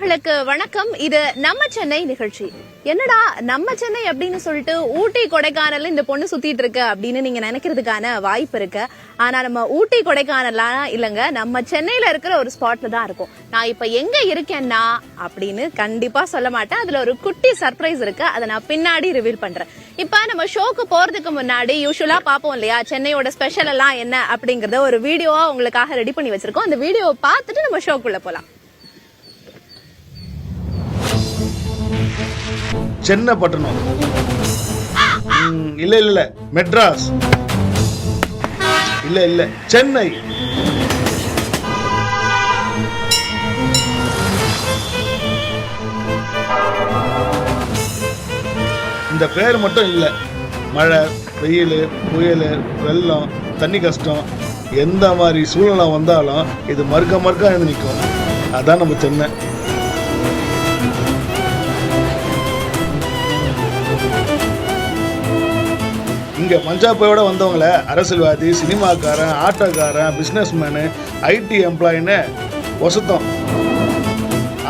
நேயர்களுக்கு வணக்கம். இது நம்ம சென்னை நிகழ்ச்சி. என்னடா நம்ம சென்னை அப்படின்னு சொல்லிட்டு ஊட்டி கொடைக்கானல் இந்த பொண்ணு சுத்திட்டு இருக்கு அப்படின்னு நீங்க நினைக்கிறதுக்கான வாய்ப்பு இருக்கு. ஆனா நம்ம ஊட்டி கொடைக்கானல்லாம் இல்லங்க, நம்ம சென்னையில இருக்கிற ஒரு ஸ்பாட்ல தான் இருக்கும். நான் இப்ப எங்க இருக்கேன்னா அப்படின்னு கண்டிப்பா சொல்ல மாட்டேன். அதுல ஒரு குட்டி சர்ப்ரைஸ் இருக்கு, அதை நான் பின்னாடி ரிவீல் பண்றேன். இப்ப நம்ம ஷோக்கு போறதுக்கு முன்னாடி யூசுவலா பாப்போம் இல்லையா, சென்னையோட ஸ்பெஷல் எல்லாம் என்ன அப்படிங்கறத ஒரு வீடியோவா உங்களுக்காக ரெடி பண்ணி வச்சிருக்கோம். அந்த வீடியோவை பார்த்துட்டு நம்ம ஷோக்குள்ள போலாம். சென்னை பட்டணம் இல்ல இல்ல, மெட்ராஸ் இல்ல இல்ல, சென்னை. இந்த பேர் மட்டும் இல்ல, மழை, வெயில், புயல், வெள்ளம், தண்ணி கஷ்டம், எந்த மாதிரி சூழ்நிலை வந்தாலும் இது மறுக்க எழுந்து நிற்கும். அதான் நம்ம சென்னை. இங்கே பஞ்சாபையோட வந்தவங்கள அரசியல்வாதி, சினிமாக்காரன், ஆட்டோக்காரன், பிஸ்னஸ்மேனு, ஐடி எம்ப்ளாயின்னு வசத்தம்.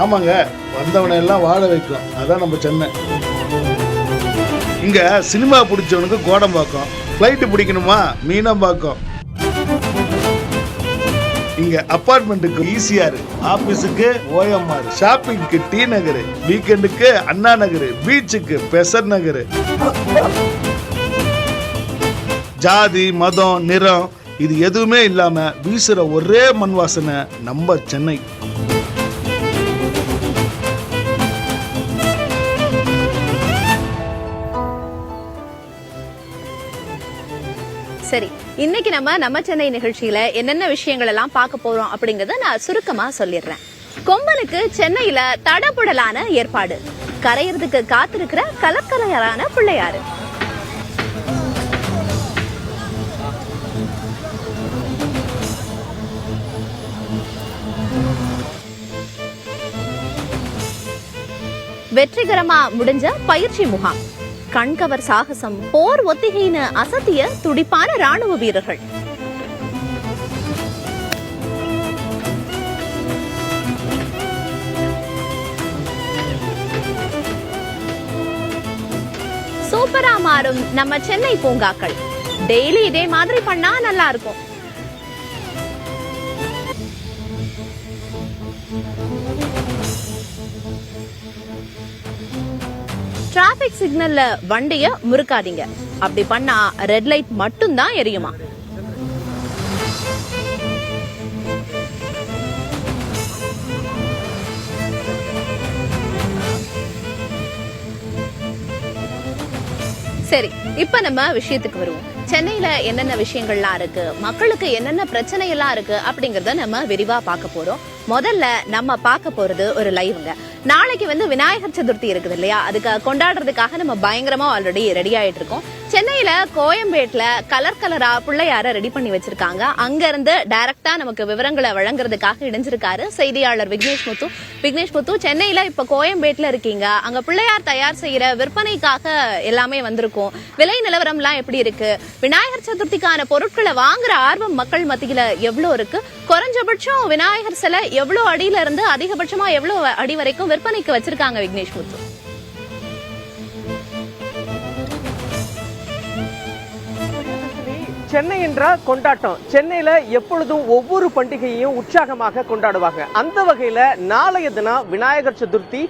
ஆமாங்க, வந்தவனை எல்லாம் வாழ வைக்கும். அதான் நம்ம சென்னை. இங்கே சினிமா பிடிச்சவனுக்கு கோடம்பாக்கம், ஃப்ளைட்டு பிடிக்கணுமா மீனம்பாக்கம். இங்கே அப்பார்ட்மெண்ட்டுக்கு ஈசிஆர், ஆஃபீஸுக்கு ஓஎம்ஆர், ஷாப்பிங்க்கு டி நகர், வீக்கெண்டுக்கு அண்ணா நகர், பீச்சுக்கு பெசர் நகர். ஜாதி, மதம், நிறம் இது எதுவுமே இல்லாம வீசுற ஒரே மண் வாசனை நம்ம சென்னை. சரி, இன்னைக்கு நம்ம சென்னை நிகழ்ச்சியில என்னென்ன விஷயங்கள் எல்லாம் பார்க்க போறோம் அப்படிங்கறத நான் சுருக்கமா சொல்லிடுறேன். கொம்பனுக்கு சென்னையில தடபுடலான ஏற்பாடு, கரையிறதுக்கு காத்திருக்கிற கலக்கலையரான பிள்ளையாரு. வெற்றிகரமா முடிஞ்ச பயிற்சி முகாம், கண்கவர் சாகசம், போர் ஒத்திகைன்னு அசத்திய துடிப்பான ராணுவ வீரர்கள். சூப்பரா மாறும் நம்ம சென்னை பூங்காக்கள். டெய்லி இதே மாதிரி பண்ணா நல்லா இருக்கும். டிராபிக் சிக்னல்ல வண்டிய முறுக்காதீங்க, அப்படி பண்ணா ரெட் லைட் மட்டும் தான் எரியுமா. சரி, இப்ப நம்ம விஷயத்துக்கு வருவோம். சென்னையில என்னென்ன விஷயங்கள்லாம் இருக்கு, மக்களுக்கு என்னென்ன பிரச்சனை எல்லாம் இருக்கு அப்படிங்கறத நம்ம விரிவா பார்க்க போறோம். முதல்ல நம்ம பார்க்க போறது ஒரு லைவ்ங்க. நாளைக்கு விநாயகர் சதுர்த்தி இருக்குது இல்லையா, அதுக்கு கொண்டாடுறதுக்காக நம்ம பயங்கரமா ஆல்ரெடி ரெடி ஆயிட்டு இருக்கோம். சென்னையில கோயம்பேட்ல கலரா பிள்ளையார ரெடி பண்ணி வச்சிருக்காங்க. அங்க இருந்து டைரக்டா நமக்கு விவரங்களை வழங்குறதுக்காக இணைஞ்சிருக்காரு செய்தியாளர் விக்னேஷ் முத்து. சென்னையில இப்ப கோயம்பேட்ல இருக்கீங்க, அங்க பிள்ளையார் தயார் செய்யற விற்பனைக்காக எல்லாமே வந்திருக்கும். விலை நிலவரம் எல்லாம் எப்படி இருக்கு, விநாயகர் சதுர்த்திக்கான பொருட்களை வாங்குற ஆர்வம் மக்கள் மத்தியில எவ்வளவு இருக்கு, குறைஞ்சபட்சம் விநாயகர் சிலை எவ்வளவு அடியில இருந்து அதிகபட்சமா எவ்வளவு அடி வரைக்கும் விற்பனைக்கு வச்சிருக்காங்க விக்னேஷ் முத்து? சென்னை என்ற கொண்டாட்டம், சென்னையில எப்பொழுதும் ஒவ்வொரு பண்டிகையையும் உற்சாகமாக கொண்டாடுவாங்க. அந்த வகையில நாளைய தினம் விநாயகர் சதுர்த்தி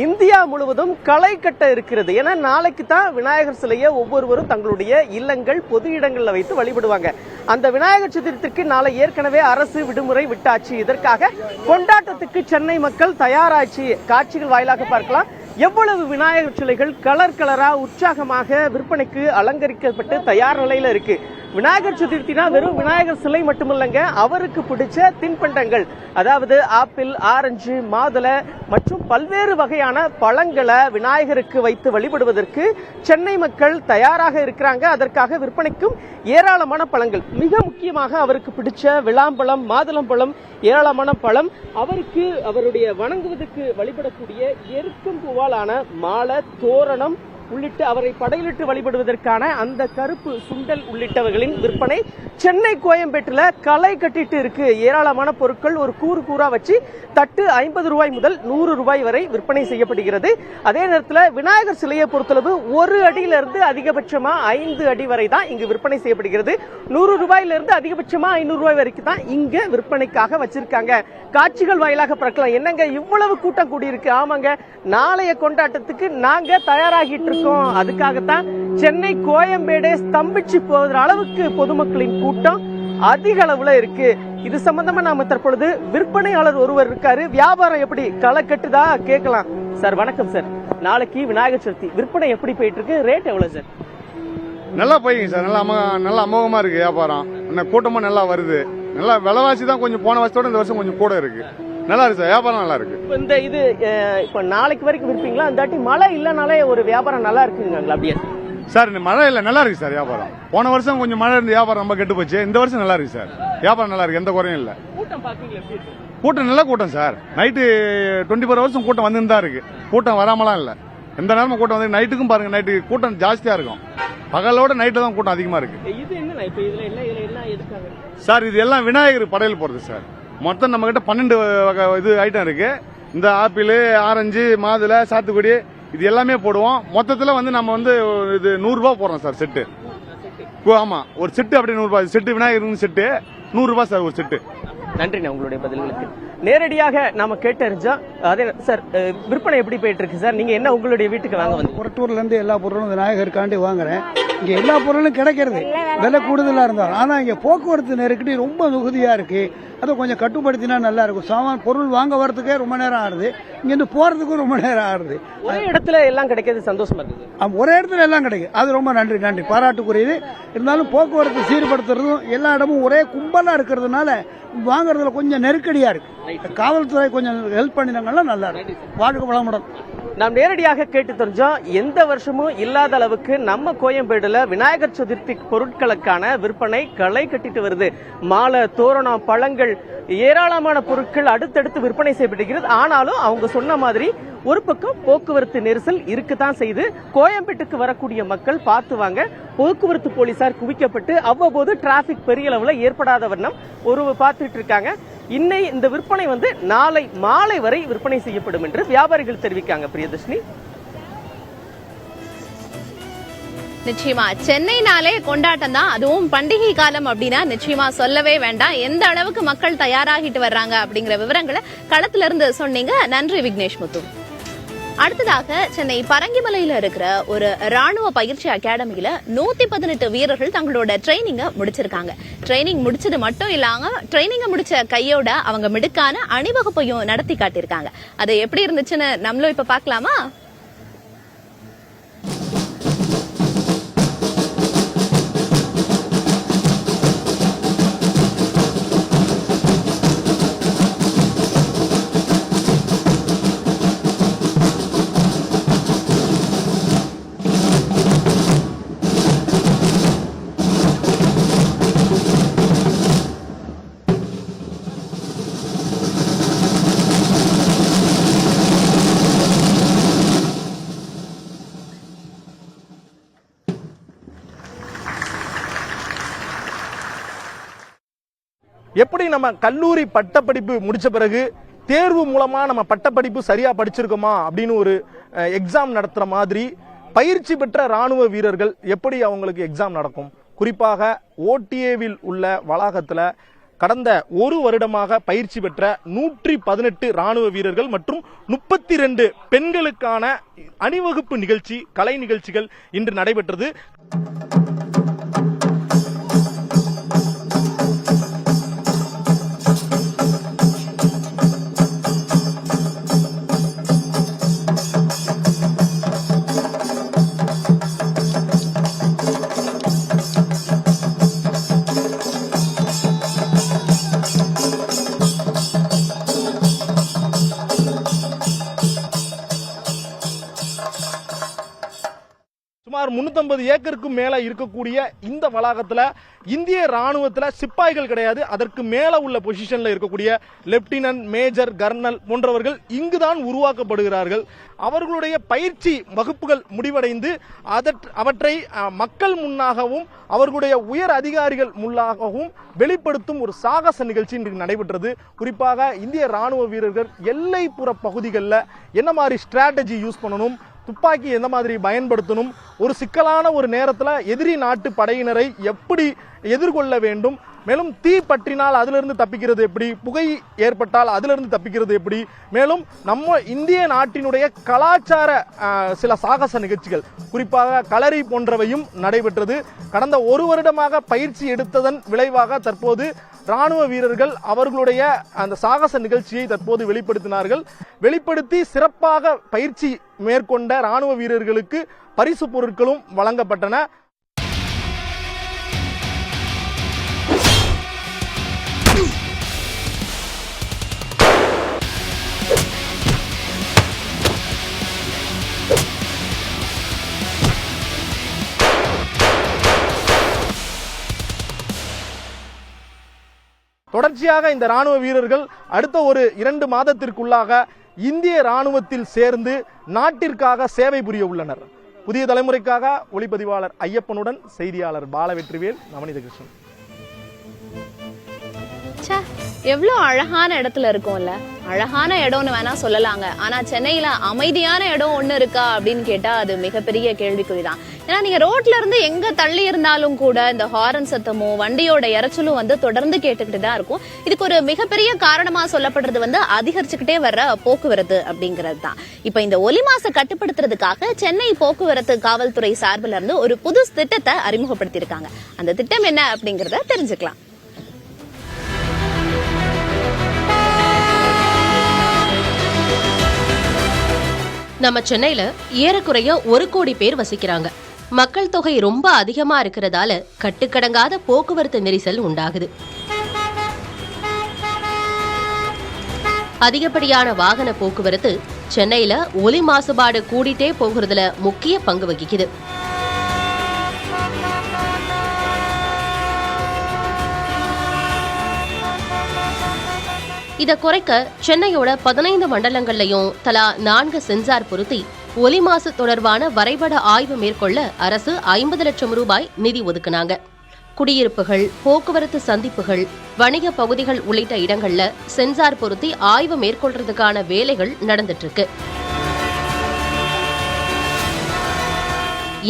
இந்தியா முழுவதும் களை கட்ட இருக்கிறது. ஏன்னா நாளைக்கு தான் விநாயகர் சிலையை ஒவ்வொருவரும் தங்களுடைய இல்லங்கள், பொது இடங்கள்ல வைத்து வழிபடுவாங்க. அந்த விநாயகர் சதுர்த்திக்கு நாளை ஏற்கனவே அரசு விடுமுறை விட்டாச்சு. இதற்காக கொண்டாட்டத்துக்கு சென்னை மக்கள் தயாராச்சு. காட்சிகள் வாயிலாக பார்க்கலாம் எவ்வளவு விநாயகர் சிலைகள் கலரா உற்சாகமாக விற்பனைக்கு அலங்கரிக்கப்பட்டு தயார் நிலையில இருக்கு. விநாயகர் சதுர்த்தினா வெறும் விநாயகர் சிலை மட்டுமில்லங்க, அவருக்கு பிடிச்ச தின்பண்டங்கள், அதாவது ஆப்பிள், ஆரஞ்சு, மாதுளை மற்றும் பல்வேறு வகையான பழங்களை விநாயகருக்கு வைத்து வழிபடுவதற்கு சென்னை மக்கள் தயாராக இருக்கிறாங்க. அதற்காக விற்பனைக்கும் ஏராளமான பழங்கள், மிக முக்கியமாக அவருக்கு பிடிச்ச விளாம்பழம், மாதுளம்பழம், ஏராளமான பழம், அவருக்கு அவருடைய வணங்குவதற்கு வழிபடக்கூடிய எருக்கும் பூவாலான மாலை, தோரணம், உள்ளிட்ட அவரை படையிலிட்டு வழிபடுவதற்கான அந்த கருப்பு சுண்டல் உள்ளிட்டவர்களின் விற்பனை சென்னை கோயம்பேட்டில் களை கட்டிட்டு இருக்கு. ஏராளமான பொருட்கள் ஒரு கூறு கூறா வச்சு தட்டு 50 ரூபாய் முதல் 100 ரூபாய் வரை விற்பனை செய்யப்படுகிறது. அதே நேரத்தில் விநாயகர் சிலையை பொறுத்தளவு 1 அடியிலிருந்து அதிகபட்சமா 5 அடி வரை தான் இங்கு விற்பனை செய்யப்படுகிறது. 100 ரூபாயிலிருந்து அதிகபட்சமா 500 ரூபாய் வரைக்கும் தான் இங்க விற்பனைக்காக வச்சிருக்காங்க. காட்சிகள் வாயிலாக பார்க்கலாம். என்னங்க இவ்வளவு கூட்டம் கூடியிருக்கு? ஆமாங்க, நாளைய கொண்டாட்டத்துக்கு நாங்க தயாராகிட்டு இருக்கோம். அதுக்காகத்தான் சென்னை கோயம்பேடே ஸ்தம்பிச்சு போகிற அளவுக்கு பொதுமக்களின் கூட்டம் அதிக அளவுல இருக்கு. இது சம்பந்தமா நாம தற்பொழுது விற்பனையாளர் ஒருவர் இருக்காரு. வியாபாரம் எப்படி களை கட்டுதா கேட்கலாம். சார் வணக்கம் சார். நாளைக்கு விநாயகர் சதுர்த்தி, விற்பனை எப்படி போயிட்டு இருக்கு? ரேட் எவ்வளவு சார்? நல்லா போய்ங்க சார். நல்லா அமோகமா இருக்கு வியாபாரம். கூட்டமும் நல்லா வருது. நல்லா விலைவாசி தான் கொஞ்சம் போன வருஷத்தோட இந்த வருஷம் கொஞ்சம் கூட இருக்கு. நல்லா இருக்கு சார், வியாபாரம் நல்லா இருக்கு. இந்த இது இப்ப நாளைக்கு வரைக்கும் விற்பீங்களா? இந்த வாட்டி மழை இல்லனாலே ஒரு வியாபாரம் நல்லா இருக்குங்களா? அப்படியே சார் இந்த மழை இல்ல, நல்லா இருக்கு சார் வியாபாரம். போன வருஷம் கொஞ்சம் மழை இருந்து வியாபாரம் ரொம்ப கெட்டு போச்சு. இந்த வருஷம் நல்லா இருக்கு சார், வியாபாரம் நல்லா இருக்கு, எந்த குறையும் இல்ல. கூட்டம் பாக்கீங்களா? எப்படி இருக்கு? கூட்டம் நல்ல கூட்டம் சார். நைட்டு 24 வருஷம் கூட்டம் வந்து தான் இருக்கு. கூட்டம் வராமலாம் இல்ல, எந்த நேரமும் கூட்டம் வந்து. நைட்டுக்கும் பாருங்க, நைட்டு கூட்டம் ஜாஸ்தியா இருக்கும். பகலோட நைட்டு தான் கூட்டம் அதிகமா இருக்கு. இது என்ன இப்ப இதுல என்ன எதுக்காக சார்? இது எல்லாம் விநாயகர் படையல் போறது சார். மொத்தம் நம்ம கிட்ட 12 வகை இது ஐட்டம் இருக்கு. இந்த ஆப்பிள், ஆரஞ்சு, மாதுளை, சாத்துக்குடி இது எல்லாமே போடுவோம். மொத்தத்துல வந்து நம்ம வந்து இது 100 ரூபாய் போடுறோம் சார் செட்டு. ஆமா, ஒரு செட்டு அப்படி 100 ரூபாய் செட்டு. விநாயகர் செட்டு 100 ரூபாய் சார் ஒரு செட்டு. நன்றிண்ணா உங்களுடைய பதில்களுக்கு. நேரடியாக நாம கேட்டறிஞ்சோம். அதே சார், விற்பனை எப்படி போயிட்டு இருக்கு சார்? நீங்க என்ன உங்களுடைய வீட்டுக்கு வாங்க வந்து? புறட்டூர்ல இருந்து எல்லா பொருளும் விநாயகருக்காண்டி வாங்குறேன். இங்க எல்லா பொருளும் கிடைக்கிறது, விலை கூடுதலா இருந்தாலும். ஆனா இங்க போக்குவரத்து நெருக்கடி ரொம்ப மிகுதியா இருக்கு. அதை கொஞ்சம் கட்டுப்படுத்தினா நல்லா இருக்கும். சாமான் பொருள் வாங்க வரதுக்கே ரொம்ப நேரம் ஆகுது, இங்க இருந்து போறதுக்கும் ரொம்ப நேரம் ஆகுது. ஒரே இடத்துல எல்லாம் கிடைக்கிறது சந்தோஷமா இருக்குது. ஒரே இடத்துல எல்லாம் கிடைக்கும், அது ரொம்ப நன்றி பாராட்டுக்குரியது. இருந்தாலும் போக்குவரத்து சீர்படுத்துறதும் எல்லா இடமும் ஒரே கும்பலா இருக்கிறதுனால வாங்குறதுல கொஞ்சம் நெருக்கடியா இருக்கு. காவல்துறை கொஞ்சம் ஹெல்ப் பண்ணினாங்கன்னா நல்லா இருக்கும். வாழ்க்கை வளமுடன். நாம் நேரடியாக கேட்டு தெரிஞ்சோம். எந்த வருஷமும் இல்லாத அளவுக்கு நம்ம கோயம்பேடுல விநாயகர் சதுர்த்தி பொருட்களுக்கான விற்பனை களை கட்டிட்டு வருது. மாலை, தோரணம், பழங்கள், ஏராளமான பொருட்கள் அடுத்தடுத்து விற்பனை செய்யப்படுகிறது. ஆனாலும் அவங்க சொன்ன மாதிரி ஒரு பக்கம் போக்குவரத்து நெரிசல் இருக்குதான் செய்து. கோயம்பேட்டுக்கு வரக்கூடிய மக்கள் பார்த்து வாங்க. போக்குவரத்து போலீசார் குவிக்கப்பட்டு அவ்வப்போது டிராபிக் பெரிய அளவுல ஏற்படாத வண்ணம் ஒரு பார்த்துட்டு இருக்காங்க. இந்த விற்பனை வந்து நாளை மாலை வரை விற்பனை செய்யப்படும் என்று வியாபாரிகள் தெரிவிக்காங்க. பிரியதர்ஷினி, நிச்சயமா சென்னைனாலே கொண்டாட்டம் தான். அதுவும் பண்டிகை காலம் அப்படின்னா நிச்சயமா சொல்லவே வேண்டாம். எந்த அளவுக்கு மக்கள் தயாராகிட்டு வர்றாங்க அப்படிங்கிற விவரங்களை களத்துல இருந்து சொன்னீங்க. நன்றி விக்னேஷ் முத்து. அடுத்ததாக சென்னை பரங்கிமலையில இருக்கிற ஒரு ராணுவ பயிற்சி அகாடமியில 118 வீரர்கள் தங்களோட ட்ரைனிங்க முடிச்சிருக்காங்க. ட்ரைனிங் முடிச்சது மட்டும் இல்லாம ட்ரைனிங்க முடிச்ச கையோட அவங்க மிடுக்கான அணிவகுப்பையும் நடத்தி காட்டியிருக்காங்க. அது எப்படி இருந்துச்சுன்னு நம்மளும் இப்ப பாக்கலாமா? எப்படி நம்ம கல்லூரி பட்டப்படிப்பு முடிச்ச பிறகு தேர்வு மூலமா நம்ம பட்டப்படிப்பு சரியா படிச்சிருக்கோமா அப்படின்னு ஒரு எக்ஸாம் நடத்துற மாதிரி பயிற்சி பெற்ற ராணுவ வீரர்கள் எப்படி அவங்களுக்கு எக்ஸாம் நடக்கும்? குறிப்பாக ஓடிஏவில் உள்ள வளாகத்துல கடந்த ஒரு வருடமாக பயிற்சி பெற்ற 118 ராணுவ வீரர்கள் மற்றும் 32 பெண்களுக்கான அணிவகுப்பு நிகழ்ச்சி, கலை நிகழ்ச்சிகள் இன்று நடைபெற்றது. சுமார் 350 ஏக்கருக்கு மேல இருக்கக்கூடிய இந்த வளாகத்துல இந்திய ராணுவத்துல சிப்பாய்கள் கிடையாது, அதற்கு மேல உள்ள பொசிஷன்ல இருக்கக்கூடிய லெப்டினன்ட், மேஜர், கர்னல் போன்றவர்கள் இங்குதான் உருவாக்கப்படுகிறார்கள். அவர்களுடைய பயிற்சி வகுப்புகள் முடிவடைந்து அவற்றை மக்கள் முன்னாகவும் அவர்களுடைய உயர் அதிகாரிகள் முன்னாகவும் வெளிப்படுத்தும் ஒரு சாகச நிகழ்ச்சி இன்றைக்கு நடைபெற்றது. குறிப்பாக இந்திய ராணுவ வீரர்கள் எல்லைப்புற பகுதிகளில் என்ன மாதிரி ஸ்ட்ராட்டஜி யூஸ் பண்ணணும், துப்பாக்கி எந்த மாதிரி பயன்படுத்தணும், ஒரு சிக்கலான ஒரு நேரத்தில் எதிரி நாட்டு படையினரை எப்படி எதிர்கொள்ள வேண்டும், மேலும் தீ பற்றினால் அதிலிருந்து தப்பிக்கிறது எப்படி, புகை ஏற்பட்டால் அதிலிருந்து தப்பிக்கிறது எப்படி, மேலும் நம்ம இந்திய நாட்டினுடைய கலாச்சார சில சாகச நிகழ்ச்சிகள் குறிப்பாக களரி போன்றவையும் நடைபெற்றது. கடந்த ஒரு வருடமாக பயிற்சி எடுத்ததன் விளைவாக தற்போது ராணுவ வீரர்கள் அவர்களுடைய அந்த சாகச நிகழ்ச்சியை தற்போது வெளிப்படுத்தினார்கள். வெளிப்படுத்தி சிறப்பாக பயிற்சி மேற்கொண்ட ராணுவ வீரர்களுக்கு பரிசு பொருட்களும் வழங்கப்பட்டன. தொடர்ச்சியாக இந்த ராணுவ வீரர்கள் அடுத்த ஒரு 2 மாதத்திற்குள்ளாக இந்திய ராணுவத்தில் சேர்ந்து நாட்டிற்காக சேவை புரிய உள்ளனர். புதிய தலைமுறைக்காக ஒளிப்பதிவாளர் ஐயப்பனுடன் செய்தியாளர் பாலவெற்றிவேல், நவநீத கிருஷ்ணன். எவ்வளவு அழகான இடத்துல இருக்கும்ல, அழகான இடம்னு வேணா சொல்லலாங்க. ஆனா சென்னையில அமைதியான இடம் ஒண்ணு இருக்கா அப்படின்னு கேட்டா அது மிகப்பெரிய கேள்விக்குறிதான். ஏன்னா நீங்க ரோட்ல இருந்து எங்க தள்ளி இருந்தாலும் கூட இந்த ஹாரன் சத்தமும் வண்டியோட இறைச்சலும் வந்து தொடர்ந்து கேட்டுக்கிட்டு தான் இருக்கும். இதுக்கு ஒரு மிகப்பெரிய காரணமா சொல்லப்படுறது வந்து அதிகரிச்சுக்கிட்டே வர்ற போக்குவரத்து அப்படிங்கிறது தான். இப்ப இந்த ஒலி மாசை கட்டுப்படுத்துறதுக்காக சென்னை போக்குவரத்து காவல்துறை சார்பில் இருந்து ஒரு புது திட்டத்தை அறிமுகப்படுத்தி இருக்காங்க. அந்த திட்டம் என்ன அப்படிங்கறத தெரிஞ்சுக்கலாம். நம்ம சென்னையில ஏறக்குறைய 1 கோடி பேர் வசிக்கிறாங்க. மக்கள் தொகை ரொம்ப அதிகமா இருக்கிறதால கட்டுக்கடங்காத போக்குவரத்து நெரிசல் உண்டாகுது. அதிகப்படியான வாகன போக்குவரத்து சென்னையில ஒலி மாசுபாடு கூடிட்டே போகிறதுல முக்கிய பங்கு வகிக்குது. இதை குறைக்க சென்னையோட 15 மண்டலங்கள்லயும் தலா 4 சென்சார் பொருத்தி ஒலி மாசு தொடர்பான வரைபட ஆய்வு மேற்கொள்ள அரசு 50 லட்சம் ரூபாய் நிதி ஒதுக்குனாங்க. குடியிருப்புகள், போக்குவரத்து சந்திப்புகள், வணிக பகுதிகள் உள்ளிட்ட இடங்கள்ல சென்சார் பொருத்தி ஆய்வு மேற்கொள்றதுக்கான வேலைகள் நடந்துட்டு இருக்கு.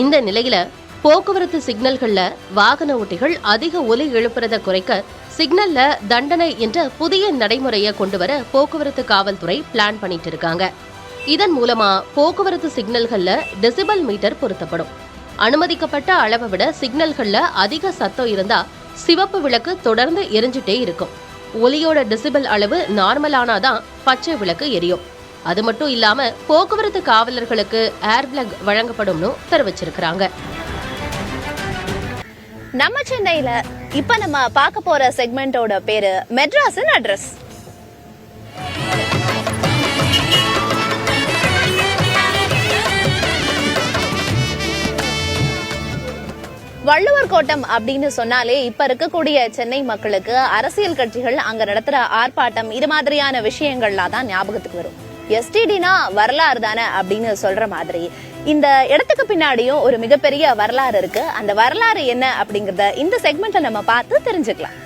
இந்த நிலையில போக்குவரத்து சிக்னல்கள்ல வாகன ஓட்டிகள் அதிக ஒலி எழுப்புறதை குறைக்க சிக்னல்ல தண்டனை என்ற புதிய நடைமுறையை கொண்டு வர போக்குவரத்து காவல்துறை பிளான் பண்ணிட்டு இருக்காங்க. இதன் மூலமா போக்குவரத்து சிக்னல்கள்ல டெசிபல் மீட்டர் பொருத்தப்படும். அனுமதிக்கப்பட்ட அளவை விட சிக்னல்கள்ல அதிக சத்தம் இருந்தா சிவப்பு விளக்கு தொடர்ந்து எரிஞ்சிட்டே இருக்கும். ஒலியோட டெசிபல் அளவு நார்மலானாதான் பச்சை விளக்கு எரியும். அது மட்டும் இல்லாம போக்குவரத்து காவலர்களுக்கு ஏர் பிளக் வழங்கப்படும்னு தெரிவிச்சிருக்காங்க. நம்ம சென்னையில இப்ப நம்ம பார்க்க போற செக்மெண்டோட பேரு மெட்ராஸின் அட்ரஸ். வள்ளுவர் கோட்டம் அப்படின்னு சொன்னாலே இப்ப இருக்கக்கூடிய சென்னை மக்களுக்கு அரசியல் கட்சிகள் அங்க நடத்துற ஆர்ப்பாட்டம் இது மாதிரியான விஷயங்கள்லாம் தான் ஞாபகத்துக்கு வரும். எஸ்டிடினா வரலாறு தானே அப்படின்னு சொல்ற மாதிரி இந்த இடத்துக்கு பின்னாடியும் ஒரு மிகப்பெரிய வரலாறு இருக்கு. அந்த வரலாறு என்ன அப்படிங்கறத இந்த செக்மெண்ட்ல நம்ம பார்த்து தெரிஞ்சுக்கலாம்.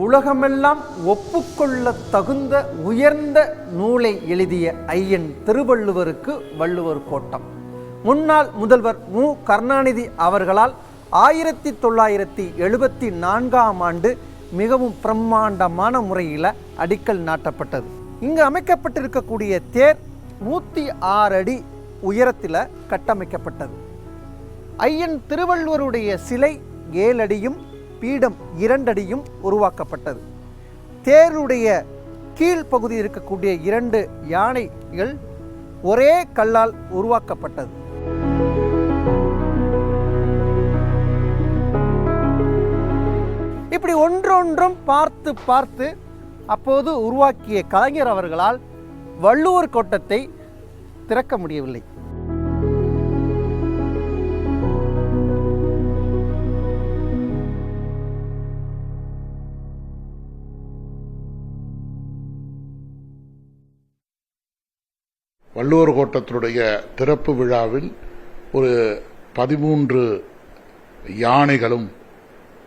உலகமெல்லாம் ஒப்புக்கொள்ள தகுந்த உயர்ந்த நூலை எழுதிய ஐயன் திருவள்ளுவருக்கு வள்ளுவர் கோட்டம் முன்னாள் முதல்வர் மு கருணாநிதி அவர்களால் 1974ஆம் ஆண்டு மிகவும் பிரம்மாண்டமான முறையில் அடிக்கல் நாட்டப்பட்டது. இங்கு அமைக்கப்பட்டிருக்கக்கூடிய தேர் 106 அடி உயரத்தில் கட்டமைக்கப்பட்டது. ஐயன் திருவள்ளுவருடைய சிலை 7 அடியும் பீடம் 2 அடியும் உருவாக்கப்பட்டது. தேருடைய கீழ்ப்பகுதி இருக்கக்கூடிய 2 யானைகள் ஒரே கல்லால் ஒன்றொன்றும் பார்த்து பார்த்து அப்போது உருவாக்கிய கலைஞர் அவர்களால் வள்ளுவர் கோட்டத்தை திறக்க முடியவில்லை. வள்ளுவர் கோட்டத்தினுடைய திறப்பு விழாவில் ஒரு 13 யானைகளும்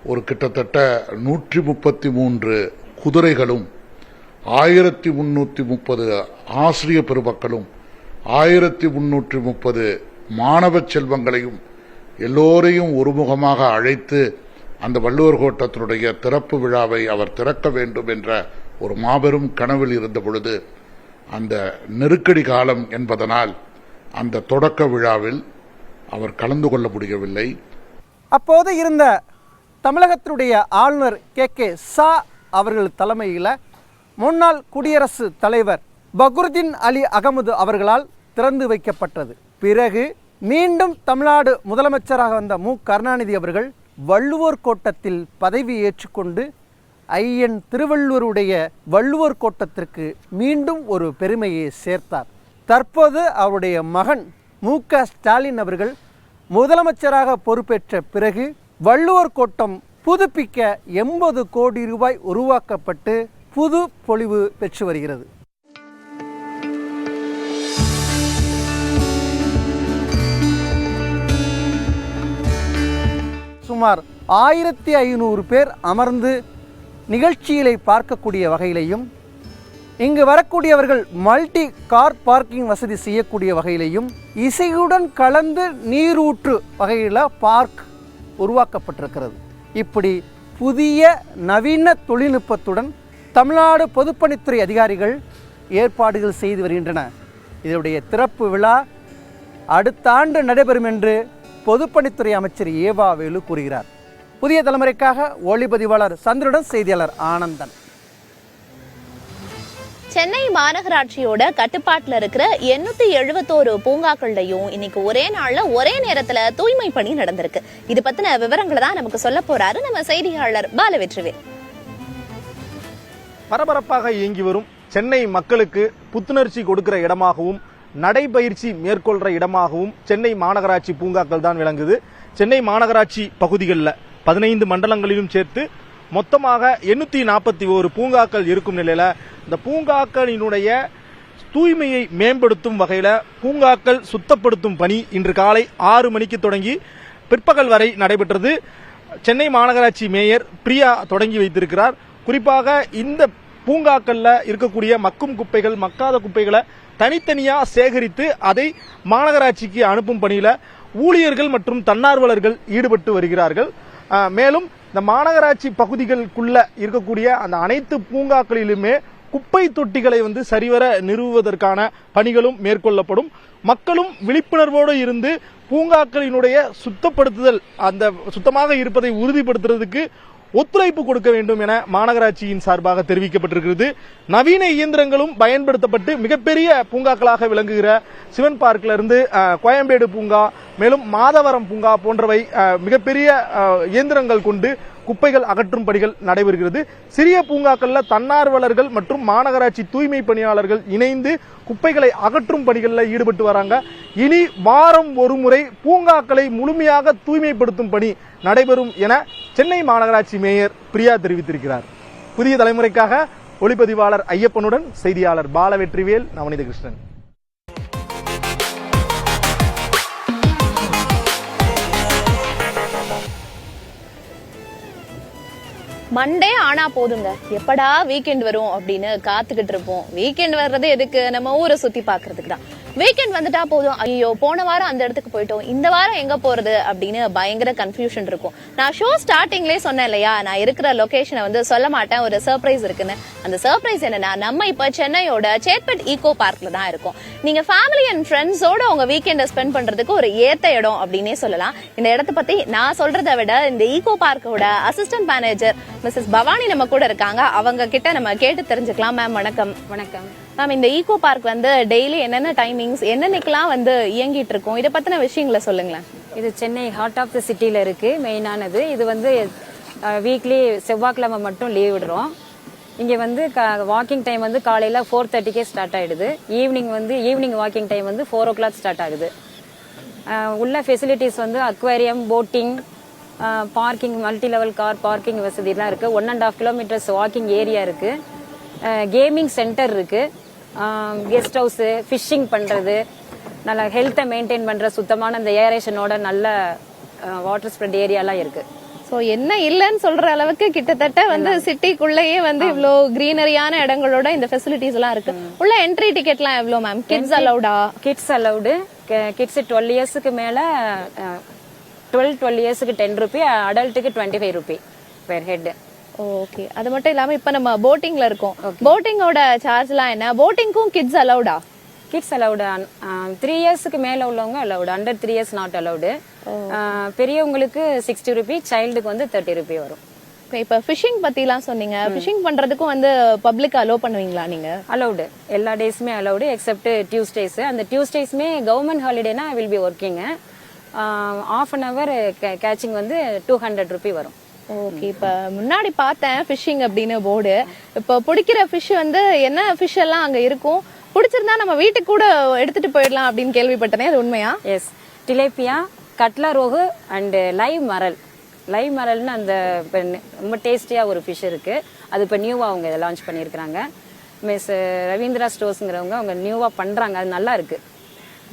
ஒரு கிட்டத்தட்ட 133 குதிரைகளும் 1330 ஆசிரிய பெருமக்களும் 1330 மாணவ செல்வங்களையும் எல்லோரையும் ஒருமுகமாக அழைத்து அந்த வள்ளுவர் கோட்டத்தினுடைய திறப்பு விழாவை அவர் திறக்க வேண்டும் என்ற ஒரு மாபெரும் கனவில் இருந்த பொழுது அந்த நெருக்கடி காலம் என்பதனால் அந்த தொடக்க விழாவில் அவர் கலந்து கொள்ள முடியவில்லை. அப்போது இருந்த தமிழகத்தினுடைய ஆளுநர் கே சா அவர்கள் தலைமையில் முன்னாள் குடியரசுத் தலைவர் பக்ருதீன் அலி அகமது அவர்களால் திறந்து வைக்கப்பட்டது. பிறகு மீண்டும் தமிழ்நாடு முதலமைச்சராக வந்த கருணாநிதி அவர்கள் வள்ளுவர் கோட்டத்தில் பதவி ஏற்றுக்கொண்டு ஐயன் திருவள்ளுவருடைய வள்ளுவர் கோட்டத்திற்கு மீண்டும் ஒரு பெருமையை சேர்த்தார். தற்போது அவருடைய மகன் ஸ்டாலின் அவர்கள் முதலமைச்சராக பொறுப்பேற்ற பிறகு வள்ளுவர் கோட்டம் புதுப்பிக்க 80 கோடி ரூபாய் உருவாக்கப்பட்டு புது பொலிவு பெற்று வருகிறது. சுமார் 1500 பேர் அமர்ந்து நிகழ்ச்சிகளை பார்க்கக்கூடிய வகையிலையும் இங்கு வரக்கூடியவர்கள் மல்டி கார் பார்க்கிங் வசதி செய்யக்கூடிய வகையிலையும் இசையுடன் கலந்து நீரூற்று வகையில் பார்க் உருவாக்கப்பட்டிருக்கிறது. இப்படி புதிய நவீன தொழில்நுட்பத்துடன் தமிழ்நாடு பொதுப்பணித்துறை அதிகாரிகள் ஏற்பாடுகள் செய்து வருகின்றன. இதனுடைய திறப்பு விழா அடுத்த ஆண்டு நடைபெறும் என்று பொதுப்பணித்துறை அமைச்சர் ஏவா வேலு கூறுகிறார். புதிய தலைமுறைக்காக ஒளிப்பதிவாளர் சந்திரனுடன் செய்தியாளர் ஆனந்தன். சென்னை மாநகராட்சியோட கட்டுப்பாட்டில் இருக்கிற 871 பூங்காக்கள்லையும் இன்னைக்கு ஒரே நாள்ல ஒரே நேரத்துல தூய்மை பணி நடந்திருக்கு. இது பத்தின விவரங்களை தான் நமக்கு சொல்ல போறாரு நம்ம செய்தியாளர் பாலவெற்றிவேல். பரபரப்பாக இயங்கி வரும் சென்னை மக்களுக்கு புத்துணர்ச்சி கொடுக்கிற இடமாகவும் நடைபயிற்சி மேற்கொள்ற இடமாகவும் சென்னை மாநகராட்சி பூங்காக்கள் தான் விளங்குது. சென்னை மாநகராட்சி பகுதிகளில் 15 மண்டலங்களிலும் சேர்த்து மொத்தமாக 841 பூங்காக்கள் இருக்கும் நிலையில இந்த பூங்காக்களினுடைய தூய்மையை மேம்படுத்தும் வகையில் பூங்காக்கள் சுத்தப்படுத்தும் பணி இன்று காலை 6 மணிக்கு தொடங்கி பிற்பகல் வரை நடைபெற்றது. சென்னை மாநகராட்சி மேயர் பிரியா தொடங்கி வைத்திருக்கிறார். குறிப்பாக இந்த பூங்காக்கள்ல இருக்கக்கூடிய மக்கும் குப்பைகள் மக்காத குப்பைகளை தனித்தனியா சேகரித்து அதை மாநகராட்சிக்கு அனுப்பும் பணியில ஊழியர்கள் மற்றும் தன்னார்வலர்கள் ஈடுபட்டு வருகிறார்கள். மேலும் இந்த மாநகராட்சி பகுதிகளுக்குள்ள இருக்கக்கூடிய அந்த அனைத்து பூங்காக்களிலுமே குப்பை தொட்டிகளை சரிவர நிறுவுவதற்கான பணிகளும் மேற்கொள்ளப்படும். மக்களும் விழிப்புணர்வோடு இருந்து பூங்காக்களினுடைய சுத்தப்படுத்துதல் அந்த சுத்தமாக இருப்பதை உறுதிப்படுத்துறதுக்கு ஒத்துழைப்பு கொடுக்க வேண்டும் என மாநகராட்சியின் சார்பாக தெரிவிக்கப்பட்டிருக்கிறது. நவீன இயந்திரங்களும் பயன்படுத்தப்பட்டு மிகப்பெரிய பூங்காக்களாக விளங்குகிற சிவன் பார்க்ல இருந்து கோயம்பேடு பூங்கா மேலும் மாதவரம் பூங்கா போன்றவை மிகப்பெரிய இயந்திரங்கள் கொண்டு குப்பைகள் அகற்றும் பணிகள் நடைபெறுகிறது. சிறிய பூங்காக்கள்ல தன்னார்வலர்கள் மற்றும் மாநகராட்சி தூய்மை பணியாளர்கள் இணைந்து குப்பைகளை அகற்றும் பணிகளில் ஈடுபட்டு வராங்க. இனி வாரம் ஒரு முறை பூங்காக்களை முழுமையாக தூய்மைப்படுத்தும் பணி நடைபெறும் என சென்னை மாநகராட்சி மேயர் பிரியா தெரிவித்திருக்கிறார். புதிய தலைமுறைக்காக ஒளிப்பதிவாளர் ஐயப்பனுடன் செய்தியாளர் பாலவெற்றிவேல், நவநீத கிருஷ்ணன். மண்டே ஆனா போதுங்க, எப்படா வீக்கெண்ட் வரும் அப்படின்னு காத்துக்கிட்டு இருப்போம். வீக்கெண்ட் வர்றது எதுக்கு? நம்ம ஊரை சுத்தி பாக்குறதுக்கு தான். வீக்கெண்ட் வந்துட்டா போதும், ஐயோ போன வாரம் அந்த இடத்துக்கு போயிட்டோம், இந்த வாரம் எங்க போறது அப்படின்னு பயங்கர கன்ஃபியூஷன் இருக்கும். நான் ஷோ ஸ்டார்டிங்லேயே சொன்னேன் இல்லையா, நான் இருக்கிற லொகேஷனை சொல்ல மாட்டேன், ஒரு சர்ப்ரைஸ் இருக்குன்னு. அந்த சர்ப்ரைஸ் என்னன்னா, நம்ம இப்ப சென்னையோட சேத்பட் ஈகோ பார்க்ல தான் இருக்கோம். நீங்க ஃபேமிலி அண்ட் ஃப்ரெண்ட்ஸோட உங்க வீக்கெண்டை ஸ்பெண்ட் பண்றதுக்கு ஒரு ஏத்த இடம் அப்படின்னே சொல்லலாம். இந்த இடத்தை பத்தி நான் சொல்றதை விட இந்த ஈகோ பார்க்கோட அசிஸ்டன்ட் மேனேஜர் மிஸ்ஸஸ் பவானி நம்ம கூட இருக்காங்க. அவங்க கிட்ட நம்ம கேட்டு தெரிஞ்சுக்கலாம். மேம் வணக்கம். வணக்கம் மேம், இந்த ஈகோ பார்க் டெய்லி என்னென்ன டைமிங்ஸ் என்னன்னைக்கெல்லாம் இயங்கிட்டு இருக்கும், இதை பத்தின விஷயங்களை சொல்லுங்களேன். இது சென்னை ஹார்ட் ஆஃப் த சிட்டில இருக்கு. மெயினானது இது வீக்லி செவ்வாய்க்கிழமை மட்டும் லீவ் விடுறோம். இங்கே வந்து வாக்கிங் டைம் வந்து காலையில் 4:30 ஸ்டார்ட் ஆகிடுது. ஈவினிங் வாக்கிங் டைம் வந்து 4 o'clock ஸ்டார்ட் ஆகுது. உள்ள ஃபெசிலிட்டிஸ் வந்து aquarium, boating, parking, multi level car parking வசதிலாம் இருக்குது. 1.5 kilometers வாக்கிங் ஏரியா இருக்குது. கேமிங் சென்டர் இருக்குது. கெஸ்ட் ஹவுஸு, ஃபிஷ்ஷிங் பண்ணுறது, நல்ல ஹெல்த்தை மெயின்டைன் பண்ணுற சுத்தமான அந்த ஏரேஷனோட நல்ல வாட்டர் ஸ்ப்ரெட் ஏரியாலாம் இருக்குது. சோ என்ன இல்லன்னு சொல்ற அளவுக்கு கிட்டத்தட்ட வந்து சிட்டிக்குள்ளேயே வந்து இவ்ளோ கிரீனரியான இடங்களோட இந்த ஃபெசிலிட்டிஸ் எல்லாம் இருக்கு. உள்ள என்ட்ரி டிக்கெட்லாம் எவ்வளவு மேம்? கிட்ஸ் அலௌடா? Kids allowed. கிட்ஸ் 12 இயர்ஸ்க்கு மேல 12 இயர்ஸ்க்கு 10 ரூபி, அடல்ட்டுக்கு 25 ரூபி பெர் ஹெட். ஓகே. அது மட்டும் இல்லாம இப்ப நம்ம போட்டிங்ல இருக்கோம். போட்டிங்கோட சார்ஜ்லாம் என்ன? போட்டிங்க்கும் கிட்ஸ் அலௌடா? Kids allowed. 3 இயர்ஸ்க்கு மேல உள்ளவங்க allowed. Under 3 years not allowed. பெரியவங்களுக்கு 60 ரூபி, சைல்டுக்கு வந்து 30 ரூபி வரும். இப்ப ஃபிஷிங் பத்திலாம் சொன்னீங்க. ஃபிஷிங் பண்றதுக்கும் வந்து பப்ளிக் அலோ பண்ணுவீங்களா நீங்க? அலௌடு. எல்லா டேஸுமே அலௌடு எக்ஸப்ட் டியூஸ்டேஸ். அந்த டியூஸ்டேஸ்மே கவர்மெண்ட் ஹாலிடேனா will be working. ½ an hour catching வந்து 200 ரூபி வரும். ஓகே. இப்ப முன்னாடி பார்த்தேன் ஃபிஷிங் அப்படின்னு போர்டு. இப்ப பிடிக்கிற ஃபிஷ் வந்து என்ன ஃபிஷ் எல்லாம் அங்க இருக்கும்? பிடிச்சிருந்தா நம்ம வீட்டுக்கு கூட எடுத்துட்டு போயிடலாம் அப்படின்னு கேள்விப்பட்டனே, அது உண்மையா? Yes. Tilapia, catla rohu and live murrel. Live மரல்னு அந்த ரொம்ப டேஸ்டியா ஒரு ஃபிஷ் இருக்கு. அது இப்போ நியூவா அவங்க லான்ச் பண்ணியிருக்கிறாங்க. மிஸ் ரவீந்திரா ஸ்டோர்ஸ்ங்கிறவங்க அவங்க நியூவா பண்றாங்க. அது நல்லா இருக்கு.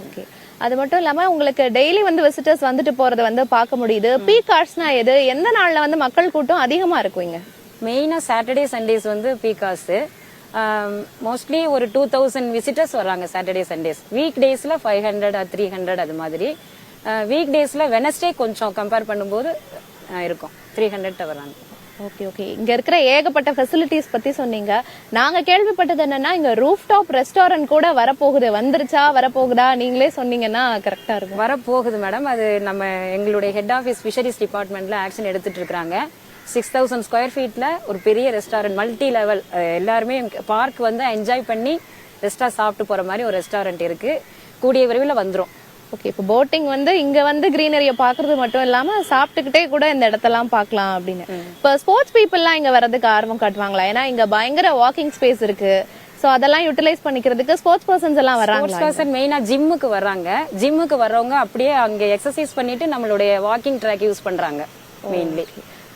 ஓகே. அது மட்டும் இல்லாம உங்களுக்கு டெய்லி வந்து விசிட்டர்ஸ் வந்துட்டு போறத வந்து பார்க்க முடியுது. பீக் ஹார்ஸ்னா எது? எந்த நாள்ல வந்து மக்கள் கூட்டம் அதிகமா இருக்குங்க? மெயினா சாட்டர்டே சண்டேஸ் வந்து பீக் ஹார்ஸ். மோஸ்ட்லி ஒரு 2000 விசிட்டர்ஸ் வராங்க சாட்டர்டே சண்டேஸ். வீக் டேஸ்ல 500 or 300 அது மாதிரி. வீக் டேஸ்ல வெனஸ்டே கொஞ்சம் கம்பேர் பண்ணும்போது இருக்கும் 300 வராங்க. Okay okay. இங்க இருக்கிற ஏகப்பட்ட ஃபெசிலிட்டிஸ் பத்தி சொன்னீங்க. நாங்க கேள்விப்பட்டது என்னன்னா இங்க ரூஃப் டாப் ரெஸ்டாரண்ட் கூட வரப்போகுது. வந்துருச்சா, வரப்போகுதா? நீங்களே சொன்னீங்கன்னா கரெக்டா இருக்கும். வரப்போகுது மேடம். அது நம்ம எங்களுடைய ஹெட் ஆஃபீஸ் ஃபிஷரிஸ் டிபார்ட்மெண்ட்ல ஆக்ஷன் எடுத்துட்டு இருக்காங்க. 6000 ஸ்கொயர் ஃபீட்ல ஒரு பெரிய ரெஸ்டாரண்ட், மல்டி லெவல், எல்லாருமே பார்க் வந்து என்ஜாய் பண்ணி ரெஸ்டா சாப்பிட்டு போற மாதிரி ஒரு ரெஸ்டாரண்ட் இருக்கு. கூடிய விரைவில் வந்துரும். ஓகே. இப்போ போட்டிங் வந்து இங்க வந்து கிரீனரிய பாக்குறது மட்டும் இல்லாம சாப்பிட்டுக்கிட்டே கூட இந்த இடத்தெல்லாம் பார்க்கலாம் அப்படின்னு. இப்போ ஸ்போர்ட்ஸ் பீப்புள்லாம் இங்க வர்றதுக்கு ஆர்வம் காட்டுவாங்களா? ஏன்னா இங்க பயங்கர வாக்கிங் ஸ்பேஸ் இருக்கு. சோ அதெல்லாம் யூட்டிலைஸ் பண்ணிக்கிறதுக்கு ஸ்போர்ட்ஸ் பர்சன்ஸ் எல்லாம் வராங்க. ஸ்போர்ட்ஸ் பர்சன் மெயினா ஜிம்முக்கு வர்றாங்க. ஜிம்முக்கு வர்றவங்க அப்படியே அங்க எக்ஸசைஸ் பண்ணிட்டு நம்மளுடைய வாக்கிங் ட்ராக் யூஸ் பண்றாங்க மெயின்லி.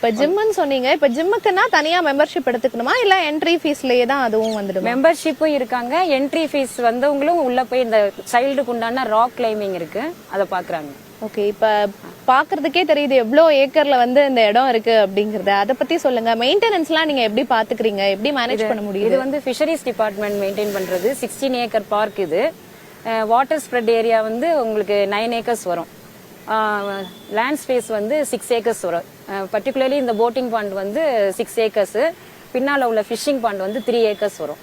இப்ப ஜிம்னு சொன்னீங்க. இப்ப ஜிம்முக்குன்னா தனியா மெம்பர்ஷிப் எடுத்துக்கணுமா, இல்ல என்ட்ரி ஃபீஸ்லயே தான் அதுவும் வந்துடும்? மெம்பர்ஷிப்பும் இருக்காங்க. என்ட்ரி ஃபீஸ் வந்தவங்களும் உள்ள போய் இந்த சைல்டுக்கு உண்டான ராக் கிளைம்பிங் இருக்கு, அதை பாக்குறாங்க. ஓகே. இப்ப பாக்குறதுக்கே தெரியுது எவ்வளவு ஏக்கர்ல வந்து இந்த இடம் இருக்கு அப்படிங்கறத. அதை பத்தி சொல்லுங்க. மெயின்டெனன்ஸ் எல்லாம் நீங்க எப்படி பாத்துக்கிறீங்க? எப்படி மேனேஜ் பண்ண முடியுது? இது வந்து ஃபிஷரிஸ் டிபார்ட்மெண்ட் மெயின்டைன் பண்றது. 16 ஏக்கர் பார்க் இது. வாட்டர் ஸ்ப்ரெட் ஏரியா வந்து உங்களுக்கு 9 ஏக்கர்ஸ் வரும். லேண்ட் ஸ்பேஸ் வந்து 6 ஏக்கர்ஸ் வரும். பர்டிகுலர்லி இந்த போட்டிங் பாண்ட் வந்து 6 ஏக்கர்ஸ். பின்னால உள்ள ஃபிஷிங் பாண்ட் வந்து 3 ஏக்கர்ஸ் வரும்.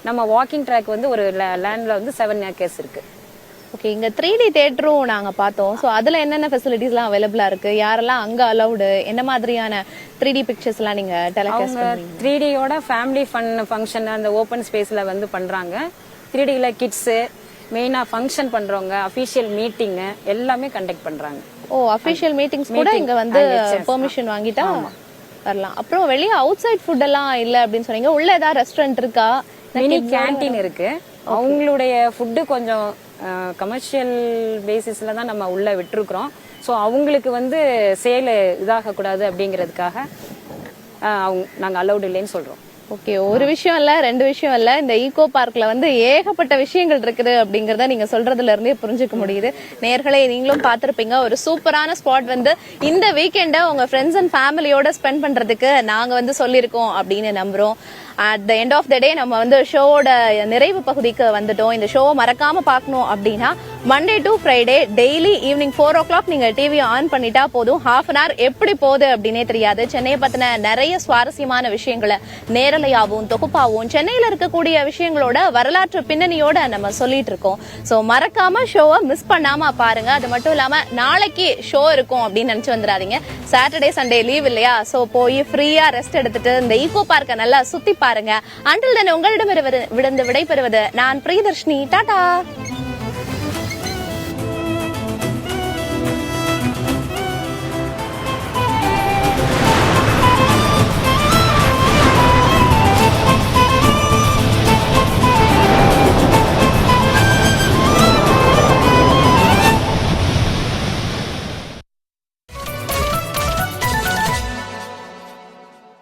நம்ம வாக்கிங் ட்ராக் வந்து ஒரு லேண்ட்ல வந்து 7 ஏக்கர்ஸ் இருக்கு. ஓகே. இங்க 3D தியேட்டரும் நாங்க பார்த்தோம். சோ அதுல என்னென்ன ஃபெசிலிட்டிஸ் எல்லாம் அவைலபிளா இருக்கு? யாரெல்லாம் அங்க அலௌடு? என்ன மாதிரியான 3D பிக்சர்ஸ் எல்லாம் நீங்க டெலிகாஸ்ட் பண்ணுவீங்க? 3Dயோட ஃபேமிலி ஃபங்க்ஷன் அந்த ஓபன் ஸ்பேஸ்ல வந்து பண்றாங்க. 3Dல கிட்ஸ், மெயினா ஃபங்க்ஷன் பண்றவங்க, அபிஷியல் மீட்டிங் எல்லாமே கண்டக்ட் பண்றாங்க. ஓ, அபிஷியல் மீட்டிங்ஸ் கூட இங்க வந்து பெர்மிஷன் வாங்கிட்டா வரலாம். அப்புறம் வெளிய அவுட் சைட் ஃபுட் எல்லாம் இல்ல அப்படின்னு சொன்னீங்க. உள்ள ஏதாவது ரெஸ்டாரண்ட் இருக்கா? மினி கேண்டீன் இருக்கு. அவங்களுடைய ஃபுட்டு கொஞ்சம் கமர்ஷியல் பேசிஸ்ல தான் நம்ம உள்ள விட்டுருக்கிறோம். ஸோ அவங்களுக்கு வந்து சேல் இதாக கூடாது அப்படிங்கிறதுக்காக நாங்கள் அலௌட் இல்லைன்னு சொல்றோம். ஓகே. ஒரு விஷயம் இல்ல, 2 விஷயம் இல்ல, இந்த ஈகோ பார்க்ல வந்து ஏகப்பட்ட விஷயங்கள் இருக்குது அப்படிங்கறத நீங்க சொல்றதுல இருந்தே புரிஞ்சுக்க முடியுது. நேயர்களே, நீங்களும் பார்த்திருப்பீங்க. ஒரு சூப்பரான ஸ்பாட் வந்து இந்த வீக்கெண்ட உங்க ஃப்ரெண்ட்ஸ் அண்ட் ஃபேமிலியோட ஸ்பெண்ட் பண்றதுக்கு நாங்க வந்து சொல்லியிருக்கோம் அப்படின்னு நம்புறோம். At the end of the day நம்ம வந்து ஷோவோட நிறைவு பகுதிக்கு வந்துட்டோம். இந்த ஷோவை மறக்காம பார்க்கணும் அப்படின்னா Monday to Friday daily evening 4 o'clock நீங்க டிவி ஆன் பண்ணிட்டா போதும். ½ an hour எப்படி போகுது அப்படின்னே தெரியாது. சென்னையை பத்தின நிறைய சுவாரஸ்யமான விஷயங்களை நேரலையாவும் தொகுப்பாவும் சென்னையில இருக்கக்கூடிய விஷயங்களோட வரலாற்று பின்னணியோட நம்ம சொல்லிட்டு இருக்கோம். சோ மறக்காம ஷோவை மிஸ் பண்ணாம பாருங்க. அது மட்டும் இல்லாம நாளைக்கு ஷோ இருக்கும் அப்படின்னு நினைச்சு வந்துடாதீங்க. சாட்டர்டே சண்டே லீவ் இல்லையா? சோ போய் ஃப்ரீயா ரெஸ்ட் எடுத்துட்டு இந்த ஈகோ பார்க்க நல்லா சுத்தி பாருங்க. அண்டில் தென் உங்களிடம் விடைபெறுவது நான் பிரியதர்ஷினி. டாடா.